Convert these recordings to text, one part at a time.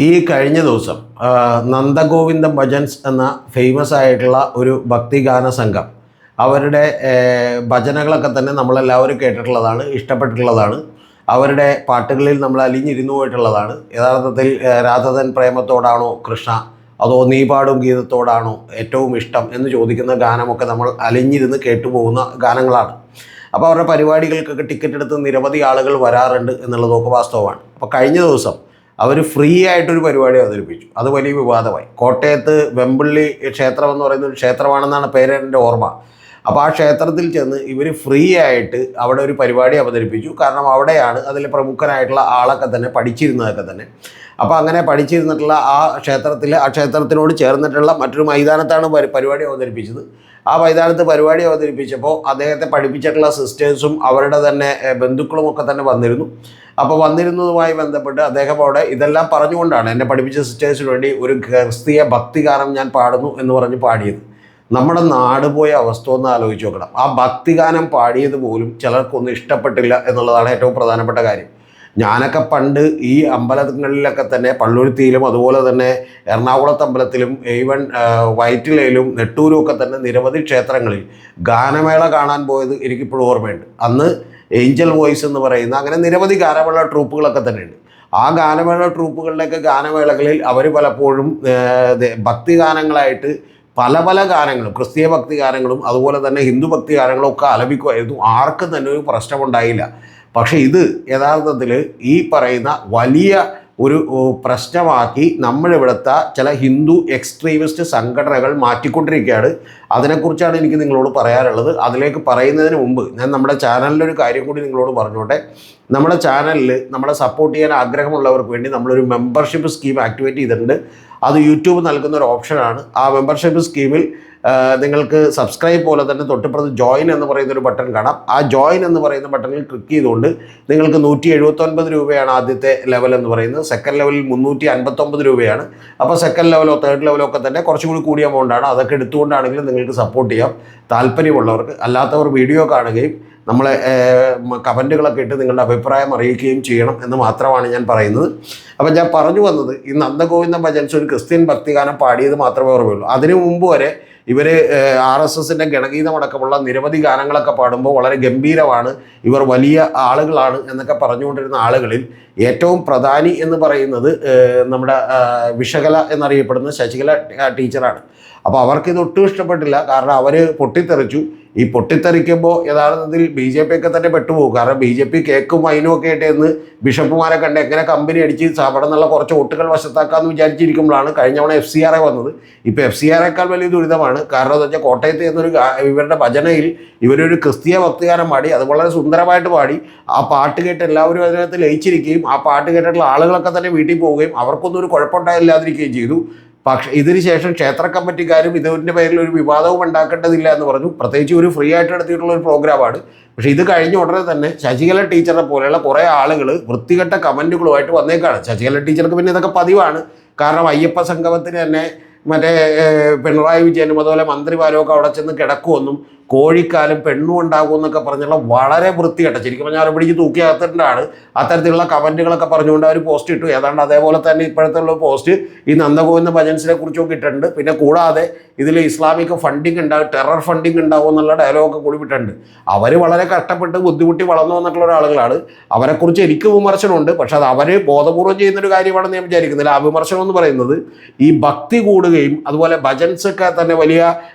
ഈ കഴിഞ്ഞ ദിവസം നന്ദഗോവിന്ദം ഭജൻസ് എന്ന ഫേമസ് ആയിട്ടുള്ള ഒരു ഭക്തിഗാന സംഘം അവരുടെ ഭജനകളൊക്കെ തന്നെ നമ്മളെല്ലാവരും കേട്ടിട്ടുള്ളതാണ്, ഇഷ്ടപ്പെട്ടിട്ടുള്ളതാണ്. അവരുടെ പാട്ടുകളിൽ നമ്മൾ അലിഞ്ഞിരുന്നു പോയിട്ടുള്ളതാണ്. യഥാർത്ഥത്തിൽ രാധതൻ പ്രേമത്തോടാണോ കൃഷ്ണ, അതോ നീ പാടും ഗീതത്തോടാണോ ഏറ്റവും ഇഷ്ടം എന്ന് ചോദിക്കുന്ന ഗാനമൊക്കെ നമ്മൾ അലിഞ്ഞിരുന്ന് കേട്ടുപോകുന്ന ഗാനങ്ങളാണ്. അപ്പോൾ അവരുടെ പരിപാടികൾക്കൊക്കെ ടിക്കറ്റ് എടുത്ത് നിരവധി ആളുകൾ വരാറുണ്ട് എന്നുള്ളതൊക്കെ വാസ്തവമാണ്. അപ്പോൾ കഴിഞ്ഞ ദിവസം അവർ ഫ്രീ ആയിട്ടൊരു പരിപാടി അവതരിപ്പിച്ചു. അത് വലിയ വിവാദമായി. കോട്ടയത്ത് വെമ്പിള്ളി ക്ഷേത്രം എന്ന് പറയുന്ന ഒരു ക്ഷേത്രമാണെന്നാണ് പേരെൻ്റെ ഓർമ്മ. അപ്പോൾ ആ ക്ഷേത്രത്തിൽ ചെന്ന് ഇവർ ഫ്രീ ആയിട്ട് അവിടെ ഒരു പരിപാടി അവതരിപ്പിച്ചു. കാരണം അവിടെയാണ് അതിൽ പ്രമുഖനായിട്ടുള്ള ആളൊക്കെ തന്നെ പഠിച്ചിരുന്നതൊക്കെ തന്നെ. അപ്പോൾ അങ്ങനെ പഠിച്ചിരുന്നിട്ടുള്ള ആ ക്ഷേത്രത്തിനോട് ചേർന്നിട്ടുള്ള മറ്റൊരു മൈതാനത്താണ് പരിപാടി അവതരിപ്പിച്ചത്. ആ മൈതാനത്ത് പരിപാടി അവതരിപ്പിച്ചപ്പോൾ അദ്ദേഹത്തെ പഠിപ്പിച്ചിട്ടുള്ള സിസ്റ്റേഴ്സും അവരുടെ തന്നെ ബന്ധുക്കളും ഒക്കെ തന്നെ വന്നിരുന്നു. അപ്പോൾ വന്നിരുന്നതുമായി ബന്ധപ്പെട്ട് അദ്ദേഹം അവിടെ ഇതെല്ലാം പറഞ്ഞുകൊണ്ടാണ് എന്നെ പഠിപ്പിച്ച സിസ്റ്റേഴ്സിന് വേണ്ടി ഒരു ക്രിസ്തീയ ഭക്തിഗാനം ഞാൻ പാടുന്നു എന്ന് പറഞ്ഞ് പാടിയത്. നമ്മുടെ നാട് പോയ അവസ്ഥ ഒന്ന് ആലോചിച്ച് നോക്കണം. ആ ഭക്തിഗാനം പാടിയത് പോലും ചിലർക്കൊന്നും ഇഷ്ടപ്പെട്ടില്ല എന്നുള്ളതാണ് ഏറ്റവും പ്രധാനപ്പെട്ട കാര്യം. ഞാനൊക്കെ പണ്ട് ഈ അമ്പലങ്ങളിലൊക്കെ തന്നെ പള്ളുരുത്തിയിലും അതുപോലെ തന്നെ എറണാകുളത്ത് അമ്പലത്തിലും ഈവൻ വൈറ്റിലയിലും നെട്ടൂരും ഒക്കെ തന്നെ നിരവധി ക്ഷേത്രങ്ങളിൽ ഗാനമേള കാണാൻ പോയത് എനിക്കിപ്പോഴും ഓർമ്മയുണ്ട്. അന്ന് ഏഞ്ചൽ വോയിസ് എന്ന് പറയുന്ന അങ്ങനെ നിരവധി ഗാനമേള ട്രൂപ്പുകളൊക്കെ തന്നെയുണ്ട്. ആ ഗാനമേള ട്രൂപ്പുകളിലൊക്കെ ഗാനമേളകളിൽ അവർ പലപ്പോഴും ഭക്തിഗാനങ്ങളായിട്ട് പല പല ഗാനങ്ങളും, ക്രിസ്തീയ ഭക്തി ഗാനങ്ങളും അതുപോലെ തന്നെ ഹിന്ദു ഭക്തി ഗാനങ്ങളും ഒക്കെ ആലപിക്കുമായിരുന്നു. ആർക്കും തന്നെ ഒരു പ്രശ്നമുണ്ടായില്ല. പക്ഷേ ഇത് യഥാർത്ഥത്തിൽ ഈ പറയുന്ന വലിയ ഒരു പ്രശ്നമാക്കി നമ്മളിവിടുത്തെ ചില ഹിന്ദു എക്സ്ട്രീമിസ്റ്റ് സംഘടനകൾ മാറ്റിക്കൊണ്ടിരിക്കുകയാണ്. അതിനെക്കുറിച്ചാണ് എനിക്ക് നിങ്ങളോട് പറയാനുള്ളത്. അതിലേക്ക് പറയുന്നതിന് മുമ്പ് ഞാൻ നമ്മുടെ ചാനലിലൊരു കാര്യം കൂടി നിങ്ങളോട് പറഞ്ഞോട്ടെ. നമ്മുടെ ചാനലിൽ നമ്മളെ സപ്പോർട്ട് ചെയ്യാൻ ആഗ്രഹമുള്ളവർക്ക് വേണ്ടി നമ്മളൊരു മെമ്പർഷിപ്പ് സ്കീം ആക്ടിവേറ്റ് ചെയ്തിട്ടുണ്ട്. അത് യൂട്യൂബ് നൽകുന്ന ഒരു ഓപ്ഷനാണ്. ആ മെമ്പർഷിപ്പ് സ്കീമിൽ നിങ്ങൾക്ക് സബ്സ്ക്രൈബ് പോലെ തന്നെ തൊട്ടിപ്പുറത്ത് ജോയിൻ എന്ന് പറയുന്നൊരു ബട്ടൺ കാണാം. ആ ജോയിൻ എന്ന് പറയുന്ന ബട്ടണിൽ ക്ലിക്ക് ചെയ്തുകൊണ്ട് നിങ്ങൾക്ക് 179 രൂപയാണ് ആദ്യത്തെ ലെവൽ എന്ന് പറയുന്നത്. സെക്കൻഡ് ലെവലിൽ 359 രൂപയാണ്. അപ്പോൾ സെക്കൻഡ് ലെവലോ തേർഡ് ലെവലോ ഒക്കെ തന്നെ കുറച്ചും കൂടി കൂടിയ എമൗണ്ടാണ്. അതൊക്കെ എടുത്തുകൊണ്ടാണെങ്കിലും നിങ്ങൾക്ക് സപ്പോർട്ട് ചെയ്യാം താല്പര്യമുള്ളവർക്ക്. അല്ലാത്തവർ വീഡിയോ കാണുകയും നമ്മളെ കമൻറ്റുകളൊക്കെ ഇട്ട് നിങ്ങളുടെ അഭിപ്രായം അറിയിക്കുകയും ചെയ്യണം എന്ന് മാത്രമാണ് ഞാൻ പറയുന്നത്. അപ്പം ഞാൻ പറഞ്ഞു വന്നത്, ഈ നന്ദഗോവിന്ദം ഭജൻസ് ഒരു ക്രിസ്ത്യൻ ഭക്തിഗാനം പാടിയത് മാത്രമേ ഓർമ്മയുള്ളൂ. അതിനു മുമ്പ് വരെ ഇവർ RSSൻ്റെ ഗണഗീതമടക്കമുള്ള നിരവധി ഗാനങ്ങളൊക്കെ പാടുമ്പോൾ വളരെ ഗംഭീരമാണ്, ഇവർ വലിയ ആളുകളാണ് എന്നൊക്കെ പറഞ്ഞുകൊണ്ടിരുന്ന ആളുകളിൽ ഏറ്റവും പ്രധാനി എന്ന് പറയുന്നത് നമ്മുടെ വിശകല എന്നറിയപ്പെടുന്ന ശശികല ടീച്ചറാണ്. അപ്പോൾ അവർക്കിത് ഒട്ടും ഇഷ്ടപ്പെട്ടില്ല. കാരണം അവർ പൊട്ടിത്തെറിച്ചു. ഈ പൊട്ടിത്തെറിക്കുമ്പോൾ യഥാർത്ഥത്തിൽ BJP ഒക്കെ തന്നെ പെട്ടുപോകും. കാരണം BJP കേക്കും വൈനും ഒക്കെ ആയിട്ട് എന്ന് ബിഷപ്പുമാരെ കണ്ട് എങ്ങനെ കമ്പനി അടിച്ച് അവിടെ നിന്നുള്ള കുറച്ച് വോട്ടുകൾ വശത്താക്കാമെന്ന് വിചാരിച്ചിരിക്കുമ്പോഴാണ് കഴിഞ്ഞ തവണ FCRA വന്നത്. ഇപ്പോൾ FCRAയേക്കാൾ വലിയ ദുരിതമാണ്. കാരണം എന്താ വെച്ചാൽ കോട്ടയത്ത് എന്നൊരു ഇവരുടെ ഭജനയിൽ ഇവരൊരു ക്രിസ്തീയ ഭക്തിഗാനം പാടി. അത് വളരെ സുന്ദരമായിട്ട് പാടി. ആ പാട്ട് കേട്ട് എല്ലാവരും അതിനകത്ത് ലയിച്ചിരിക്കുകയും ആ പാട്ട് കേട്ടിട്ടുള്ള ആളുകളൊക്കെ തന്നെ വീട്ടിൽ പോവുകയും അവർക്കൊന്നും ഒരു കുഴപ്പമുണ്ടായില്ലാതിരിക്കുകയും ചെയ്തു. പക്ഷേ ഇതിന് ശേഷം ക്ഷേത്ര കമ്മിറ്റിക്കാരും ഇതിൻ്റെ പേരിൽ ഒരു വിവാദവും ഉണ്ടാക്കേണ്ടതില്ല എന്ന് പറഞ്ഞു. പ്രത്യേകിച്ച് ഒരു ഫ്രീ ആയിട്ട് നടത്തിയിട്ടുള്ള ഒരു പ്രോഗ്രാമാണ്. പക്ഷേ ഇത് കഴിഞ്ഞ ഉടനെ തന്നെ ശശികല ടീച്ചറെ പോലെയുള്ള കുറേ ആളുകൾ വൃത്തികെട്ട കമൻറ്റുകളുമായിട്ട് വന്നേക്കാണ്. ശശികല ടീച്ചർക്ക് പിന്നെ ഇതൊക്കെ പതിവാണ്. കാരണം അയ്യപ്പ സംഗമത്തിന് തന്നെ മറ്റേ പിണറായി വിജയനും അതുപോലെ മന്ത്രിമാരൊക്കെ അവിടെ ചെന്ന് കിടക്കുമെന്നും കോഴിക്കാലും പെണ്ണും ഉണ്ടാകുമെന്നൊക്കെ പറഞ്ഞുള്ള വളരെ വൃത്തികെട്ട, ശരിക്കും പറഞ്ഞാൽ അവിടെ പിടിച്ച് തൂക്കി അകത്തിട്ടാണ് അത്തരത്തിലുള്ള കമൻറ്റുകളൊക്കെ പറഞ്ഞുകൊണ്ട് അവർ പോസ്റ്റ് ഇട്ടു. ഏതാണ്ട് അതേപോലെ തന്നെ ഇപ്പോഴത്തെ ഉള്ള പോസ്റ്റ് ഈ നന്ദഗോവിന്ദ ഭജൻസിനെ കുറിച്ചൊക്കെ ഇട്ടിട്ടുണ്ട്. പിന്നെ കൂടാതെ ഇതിൽ ഇസ്ലാമിക് ഫണ്ടിങ് ഉണ്ടാവും, ടെറർ ഫണ്ടിങ് ഉണ്ടാവും എന്നുള്ള ഡയലോഗൊക്കെ കൂടി വിട്ടിട്ടുണ്ട്. അവർ വളരെ കഷ്ടപ്പെട്ട് ബുദ്ധിമുട്ടി വളർന്നു വന്നിട്ടുള്ള ഒരാളുകളാണ്. അവരെക്കുറിച്ച് എനിക്ക് വിമർശനമുണ്ട്. പക്ഷെ അത് അവർ ബോധപൂർവ്വം ചെയ്യുന്നൊരു കാര്യമാണെന്ന് ഞാൻ വിചാരിക്കുന്നില്ല. ആ വിമർശനം എന്ന് പറയുന്നത് ഈ ഭക്തി കൂടുകയും അതുപോലെ ഭജൻസൊക്കെ തന്നെ വലിയ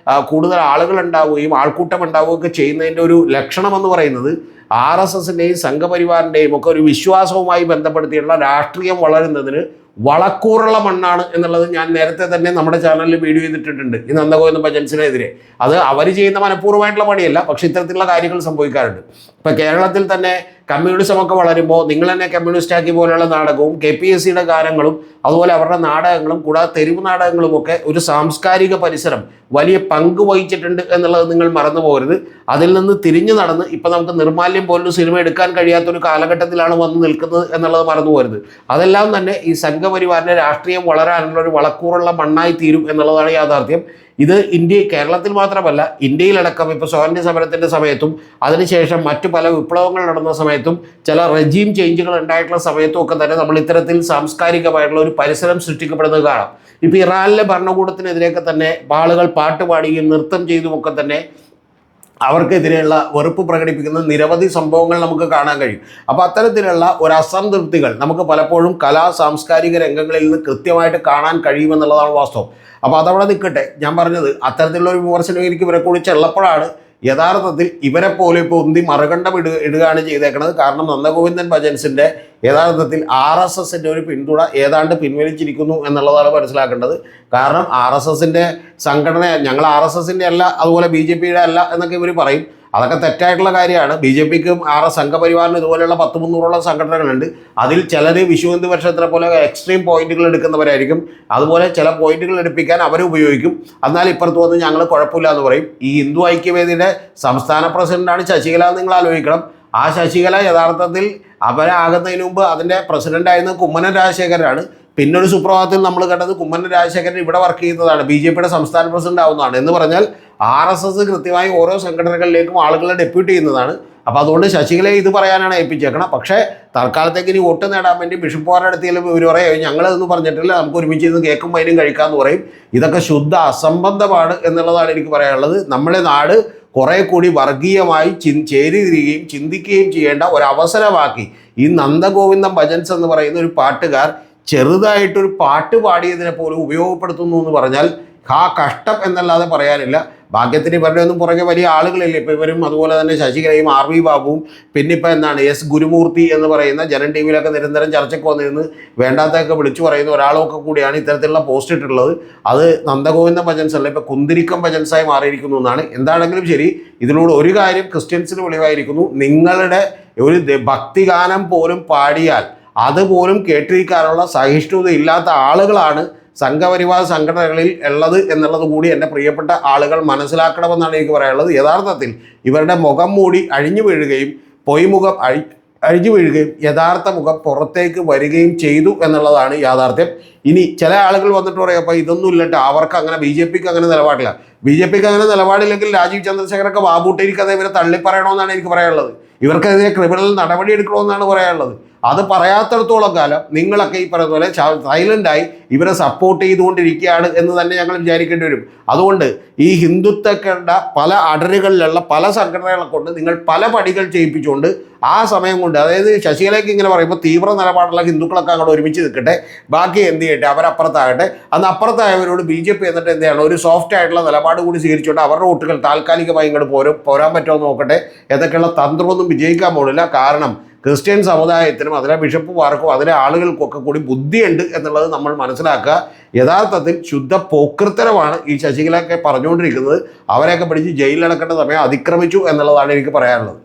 കൂടുതൽ ആളുകൾ ഉണ്ടാവുകയും ആൾക്കൂട്ടം ഉണ്ടാവുകയൊക്കെ ചെയ്യുന്നതിൻ്റെ ഒരു ലക്ഷണം എന്ന് പറയുന്നത് RSSൻ്റെയും സംഘപരിവാറിൻ്റെയും ഒക്കെ ഒരു വിശ്വാസവുമായി ബന്ധപ്പെടുത്തിയുള്ള രാഷ്ട്രീയം വളരുന്നതിന് വളക്കൂറുള്ള മണ്ണാണ് എന്നുള്ളത് ഞാൻ നേരത്തെ തന്നെ നമ്മുടെ ചാനലിൽ വീഡിയോ ചെയ്തിട്ടുണ്ട്. ഈ നന്ദഗോവിന്ദ ഭജൻസിനെതിരെ അത് അവർ ചെയ്യുന്ന മനഃപൂർവ്വമായിട്ടുള്ള പണിയല്ല, പക്ഷെ ഇത്തരത്തിലുള്ള കാര്യങ്ങൾ സംഭവിക്കാറുണ്ട്. ഇപ്പം കേരളത്തിൽ തന്നെ കമ്മ്യൂണിസമൊക്കെ വളരുമ്പോൾ നിങ്ങൾ തന്നെ കമ്മ്യൂണിസ്റ്റാക്കി പോലെയുള്ള നാടകവും KPSCയുടെ ഗാനങ്ങളും അതുപോലെ അവരുടെ നാടകങ്ങളും കൂടാതെ തെരുവ് നാടകങ്ങളും ഒക്കെ ഒരു സാംസ്കാരിക പരിസരം വലിയ പങ്ക് വഹിച്ചിട്ടുണ്ട് എന്നുള്ളത് നിങ്ങൾ മറന്നു പോകരുത്. അതിൽ നിന്ന് തിരിഞ്ഞു നടന്ന് ഇപ്പം നമുക്ക് നിർമാല്യ ബാല്യം പോലൊരു സിനിമ എടുക്കാൻ കഴിയാത്തൊരു കാലഘട്ടത്തിലാണ് വന്ന് നിൽക്കുന്നത് എന്നുള്ളത് മറന്നു പോരുത്. അതെല്ലാം തന്നെ ഈ സംഘപരിവാറിൻ്റെ രാഷ്ട്രീയം വളരാനുള്ള ഒരു വളക്കൂറുള്ള മണ്ണായി തീരും എന്നുള്ളതാണ് യാഥാർത്ഥ്യം. ഇത് കേരളത്തിൽ മാത്രമല്ല, ഇന്ത്യയിലടക്കം ഇപ്പോൾ സ്വാതന്ത്ര്യ സമരത്തിൻ്റെ സമയത്തും അതിനുശേഷം മറ്റു പല വിപ്ലവങ്ങൾ നടന്ന സമയത്തും ചില റെജീം ചേഞ്ചുകൾ ഉണ്ടായിട്ടുള്ള സമയത്തും ഒക്കെ തന്നെ നമ്മൾ ഇത്തരത്തിൽ സാംസ്കാരികമായിട്ടുള്ള ഒരു പരിസരം സൃഷ്ടിക്കപ്പെടുന്നത് കാണാം. ഇപ്പോൾ ഇറാനിലെ ഭരണകൂടത്തിനെതിരെയൊക്കെ തന്നെ ആളുകൾ പാട്ടുപാടുകയും നൃത്തം ചെയ്തുമൊക്കെ തന്നെ അവർക്കെതിരെയുള്ള വെറുപ്പ് പ്രകടിപ്പിക്കുന്ന നിരവധി സംഭവങ്ങൾ നമുക്ക് കാണാൻ കഴിയും. അപ്പോൾ അത്തരത്തിലുള്ള ഒരു അസംതൃപ്തികൾ നമുക്ക് പലപ്പോഴും സാംസ്കാരിക രംഗങ്ങളിൽ നിന്ന് കൃത്യമായിട്ട് കാണാൻ കഴിയുമെന്നുള്ളതാണ് വാസ്തവം. അപ്പോൾ അതവിടെ നിൽക്കട്ടെ. ഞാൻ പറഞ്ഞത് അത്തരത്തിലുള്ള ഒരു വിമർശനം എനിക്ക് ഇവരെ കൂടി ചെള്ളപ്പോഴാണ് യഥാർത്ഥത്തിൽ ഇവരെ പോലെ ഇപ്പോൾ ഉന്തി മറുകണ്ഠം ഇടുകയാണ് ചെയ്തേക്കുന്നത്. കാരണം നന്ദഗോവിന്ദൻ ഭജൻസിൻ്റെ യഥാർത്ഥത്തിൽ RSSൻ്റെ ഒരു പിന്തുണ ഏതാണ്ട് പിൻവലിച്ചിരിക്കുന്നു എന്നുള്ളതാണ് മനസ്സിലാക്കേണ്ടത്. കാരണം RSSൻ്റെ സംഘടന ഞങ്ങൾ RSSൻ്റെ അല്ല, അതുപോലെ BJPയുടെ അല്ല എന്നൊക്കെ ഇവർ പറയും. അതൊക്കെ തെറ്റായിട്ടുള്ള കാര്യമാണ്. BJPക്കും സംഘപരിവാറിനും ഇതുപോലെയുള്ള 100-300 സംഘടനകളുണ്ട്. അതിൽ ചിലർ വിശ്വ ഹിന്ദു പരിഷത്തിനെ പോലെ എക്സ്ട്രീം പോയിന്റുകൾ എടുക്കുന്നവരായിരിക്കും. അതുപോലെ ചില പോയിന്റുകൾ എടുപ്പിക്കാൻ അവർ ഉപയോഗിക്കും. എന്നാൽ ഇപ്പുറത്ത് വന്ന് ഞങ്ങൾ കുഴപ്പമില്ല എന്ന് പറയും. ഈ ഹിന്ദു ഐക്യവേദിയുടെ സംസ്ഥാന പ്രസിഡന്റാണ് ശശികല എന്ന് നിങ്ങൾ ആലോചിക്കണം. ആ ശശികല യഥാർത്ഥത്തിൽ അവരാകുന്നതിന് മുമ്പ് അതിൻ്റെ പ്രസിഡൻ്റായിരുന്നത് കുമ്മനം രാജശേഖരനാണ്. പിന്നൊരു സുപ്രഭാതത്തിൽ നമ്മൾ കണ്ടത് കുമ്മനം രാജശേഖരൻ ഇവിടെ വർക്ക് ചെയ്യുന്നതാണ്, BJPയുടെ സംസ്ഥാന പ്രസിഡന്റ് ആവുന്നതാണ്. എന്ന് പറഞ്ഞാൽ RSS കൃത്യമായി ഓരോ സംഘടനകളിലേക്കും ആളുകളെ ഡെപ്യൂട്ട് ചെയ്യുന്നതാണ്. അപ്പോൾ അതുകൊണ്ട് ശശികലയെ ഇത് പറയാനാണ് ഏൽപ്പിച്ചേക്കണം. പക്ഷേ തൽക്കാലത്തേക്ക് ഇനി വോട്ട് നേടാൻ വേണ്ടി ബിഷപ്പുമാരുടെ അടുത്തേലും ഇവർ പറയും ഞങ്ങളതൊന്നും പറഞ്ഞിട്ടില്ല, നമുക്ക് ഒരുമിച്ച് ഇരുന്ന് കേക്കും വൈനും കഴിക്കാമെന്ന് പറയും. ഇതൊക്കെ ശുദ്ധ അസംബന്ധമാണ് എന്നുള്ളതാണ് എനിക്ക് പറയാനുള്ളത്. നമ്മുടെ നാട് കുറേ കൂടി വർഗീയമായി ചേരിതിരികയും ചിന്തിക്കുകയും ചെയ്യേണ്ട ഒരവസരമാക്കി ഈ നന്ദഗോവിന്ദം ഭജൻസ് എന്ന് പറയുന്ന ഒരു പാട്ടുകാർ ചെറുതായിട്ടൊരു പാട്ട് പാടിയതിനെ പോലും ഉപയോഗപ്പെടുത്തുന്നു എന്ന് പറഞ്ഞാൽ കഷ്ടം എന്നല്ലാതെ പറയാനില്ല. ഭാഗ്യത്തിന് ഇവരുടെ ഒന്നും പുറകെ വലിയ ആളുകളില്ല. ഇപ്പോൾ ഇവരും അതുപോലെ തന്നെ ശശികലയും RV ബാബുവും പിന്നെ ഇപ്പോൾ എന്താണ് S ഗുരുമൂർത്തി എന്ന് പറയുന്ന ജനം TV യിലൊക്കെ നിരന്തരം ചർച്ചയ്ക്ക് വന്നിരുന്ന് വേണ്ടാത്തൊക്കെ വിളിച്ചു പറയുന്ന ഒരാളൊക്കെ കൂടിയാണ് ഇത്തരത്തിലുള്ള പോസ്റ്റ് ഇട്ടിട്ടുള്ളത്. അത് നന്ദഗോവിന്ദ ഭജൻസ് അല്ല, ഇപ്പോൾ കുന്തിരിക്കം ഭജൻസായി മാറിയിരിക്കുന്നു എന്നാണ്. എന്താണെങ്കിലും ശരി, ഇതിലൂടെ ഒരു കാര്യം ക്രിസ്ത്യൻസിന് വെളിവായിരിക്കുന്നു. നിങ്ങളുടെ ഒരു ഭക്തിഗാനം പോലും പാടിയാൽ അതുപോലും കേട്ടിരിക്കാനുള്ള സഹിഷ്ണുത ഇല്ലാത്ത ആളുകളാണ് സംഘപരിവാർ സംഘടനകളിൽ ഉള്ളത് എന്നുള്ളത് കൂടി എൻ്റെ പ്രിയപ്പെട്ട ആളുകൾ മനസ്സിലാക്കണമെന്നാണ് എനിക്ക് പറയാനുള്ളത്. യഥാർത്ഥത്തിൽ ഇവരുടെ മുഖം മൂടി അഴിഞ്ഞു വീഴുകയും പൊയ്മുഖം അഴിഞ്ഞു വീഴുകയും യഥാർത്ഥ മുഖം പുറത്തേക്ക് വരികയും ചെയ്തു എന്നുള്ളതാണ് യാഥാർത്ഥ്യം. ഇനി ചില ആളുകൾ വന്നിട്ട് പറയും അപ്പോൾ ഇതൊന്നും ഇല്ലട്ടോ അവർക്ക് അങ്ങനെ BJPക്ക് അങ്ങനെ നിലപാടില്ല. BJPക്ക് അങ്ങനെ നിലപാടില്ലെങ്കിൽ രാജീവ് ചന്ദ്രശേഖരൊക്കെ ബാബുട്ടേരിക്കഥ ഇവരെ തള്ളിപ്പറയണമെന്നാണ് എനിക്ക് പറയാനുള്ളത്. ഇവർക്കെതിരെ ക്രിമിനൽ നടപടി എടുക്കണമെന്നാണ് പറയാനുള്ളത്. അത് പറയാത്തിടത്തോളം കാലം നിങ്ങളൊക്കെ ഈ പറയുന്ന പോലെ സൈലൻ്റായി ഇവരെ സപ്പോർട്ട് ചെയ്തുകൊണ്ടിരിക്കുകയാണ് എന്ന് തന്നെ ഞങ്ങൾ വിചാരിക്കേണ്ടി വരും. അതുകൊണ്ട് ഈ ഹിന്ദുത്വങ്ങളുടെ പല അടരുകളിലുള്ള പല സംഘടനകളെ കൊണ്ട് നിങ്ങൾ പല പടികൾ ചെയ്യിപ്പിച്ചുകൊണ്ട് ആ സമയം കൊണ്ട്, അതായത് ശശികലയ്ക്ക് ഇങ്ങനെ പറയുമ്പോൾ തീവ്ര നിലപാടുള്ള ഹിന്ദുക്കളൊക്കെ അങ്ങോട്ട് ഒരുമിച്ച് നിൽക്കട്ടെ, ബാക്കി എന്ത് ചെയ്യട്ടെ അവരപ്പുറത്താകട്ടെ. അന്ന് അപ്പുറത്തായവരോട് BJP എന്നിട്ട് എന്ത് ചെയ്യണം, ഒരു സോഫ്റ്റ് ആയിട്ടുള്ള നിലപാട് കൂടി സ്വീകരിച്ചുകൊണ്ട് അവരുടെ വോട്ടുകൾ താൽക്കാലികമായി ഇങ്ങോട്ട് പോരാൻ പറ്റുമോ നോക്കട്ടെ. ഏതൊക്കെയുള്ള തന്ത്രമൊന്നും വിജയിക്കാൻ പോകില്ല. കാരണം ക്രിസ്ത്യൻ സമുദായത്തിനും അതിലെ ബിഷപ്പുമാർക്കും അതിലെ ആളുകൾക്കൊക്കെ കൂടി ബുദ്ധിയുണ്ട് എന്നുള്ളത് നമ്മൾ മനസ്സിലാക്കുക. യഥാർത്ഥത്തിൽ ശുദ്ധ പോക്കൃത്തരമാണ് ഈ ശശികലയൊക്കെ പറഞ്ഞുകൊണ്ടിരിക്കുന്നത്. അവരെയൊക്കെ പിടിച്ച് ജയിലിലടക്കേണ്ട സമയം അതിക്രമിച്ചു എന്നുള്ളതാണ് എനിക്ക് പറയാനുള്ളത്.